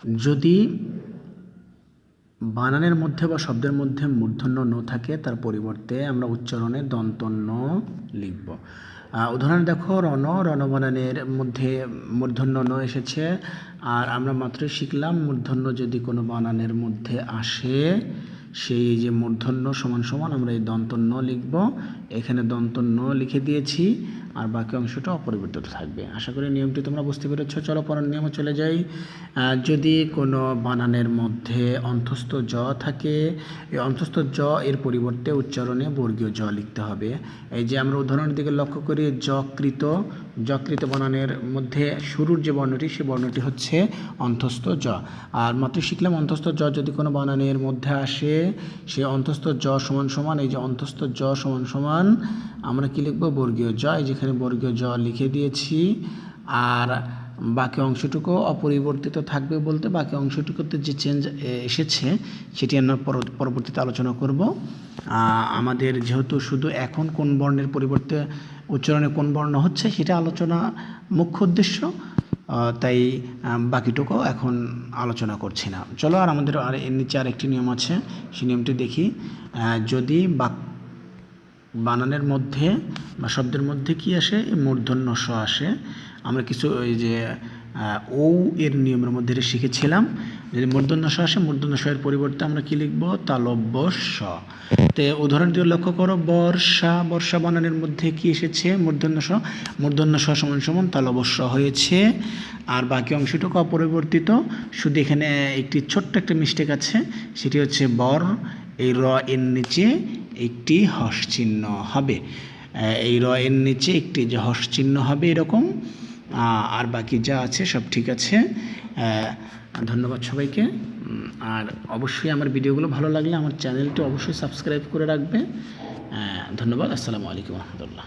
যদি বানানের মধ্যে বা শব্দের মধ্যে মূর্ধন্য ন থাকে তার পরিবর্তে আমরা উচ্চারণে দন্ত ন লিখব। উদাহরণ দেখো, রণ বানানের মধ্যে মূর্ধন্য ন এসেছে, আর আমরা মাত্রই শিখলাম মূর্ধন্য যদি কোনো বানানের মধ্যে আসে সেই যে মূর্ধন্য সমান সমান আমরা এই দন্ত ন লিখব। এখানে দন্ত ন লিখে দিয়েছি, আর বাকি অংশটা অপরিবর্তিত থাকবে। আশা করি নিয়মটি তোমরা বুঝতে পেরেছ। চলো পরের নিয়মে চলে যাই। যদি কোনো বানানের মধ্যে অন্তস্থ জ থাকে, এই অন্তস্থ জ এর পরিবর্তে উচ্চারণে বর্গীয় জ লিখতে হবে। এই যে আমরা উদাহরণের দিকে লক্ষ্য করি, যকৃত বানানের মধ্যে শুরুর যে বর্ণটি সেই বর্ণটি হচ্ছে অন্তস্থ জ। আর মাত্র শিখলাম অন্তস্থ জ যদি কোনো বানানের মধ্যে আসে সেই অন্তস্থ জ সমান সমান, এই যে অন্তস্থ জ সমান সমান আমরা কি লিখব? বর্গীয় জ। এই যেখানে বর্গীয় জ লিখে দিয়েছি, আর বাকি অংশটুকু অপরিবর্তিত থাকবে বলতে বাকি অংশটুকুতে যে চেঞ্জ এসেছে সেটি আমরা পরবর্তীতে আলোচনা করব। আমাদের যেহেতু শুধু এখন কোন বর্ণের পরিবর্তে উচ্চারণে কোন বর্ণ হচ্ছে সেটা আলোচনা মুখ্য উদ্দেশ্য, তাই বাকিটুকু এখন আলোচনা করছি না। চলো, আর আমাদের এর নিচে আরেকটি নিয়ম আছে, সেই নিয়মটি দেখি। যদি বানানের মধ্যে বা শব্দের মধ্যে কি আসে? মূর্ধন্য স আসে। আমরা কিছু ওই যে ও এর নিয়মের মধ্যে শিখেছিলাম, যদি মূর্ধন্য স আসে মূর্ধন্য স এর পরিবর্তে আমরা কি লিখব? তালব্য স। তো উদাহরণ দিয়ে লক্ষ্য করো, বর্ষা বানানের মধ্যে কি এসেছে? মূর্ধন্য স সমান সমান তালব্য স হয়েছে, আর বাকি অংশটুকু অপরিবর্তিত। শুধু এখানে একটি ছোট্ট একটা মিস্টেক আছে, সেটি হচ্ছে এই র এর নিচে একটি হর্ষ চিহ্ন হবে। এই র এর নিচে একটি যে হর্ষ চিহ্ন হবে এরকম, আর বাকি যা আছে সব ঠিক আছে। ধন্যবাদ সবাইকে। আর অবশ্যই আমার ভিডিওগুলো ভালো লাগলে আমার চ্যানেলটি অবশ্যই সাবস্ক্রাইব করে রাখবে। ধন্যবাদ। আসসালামু আলাইকুম রহমতুল্লাহ।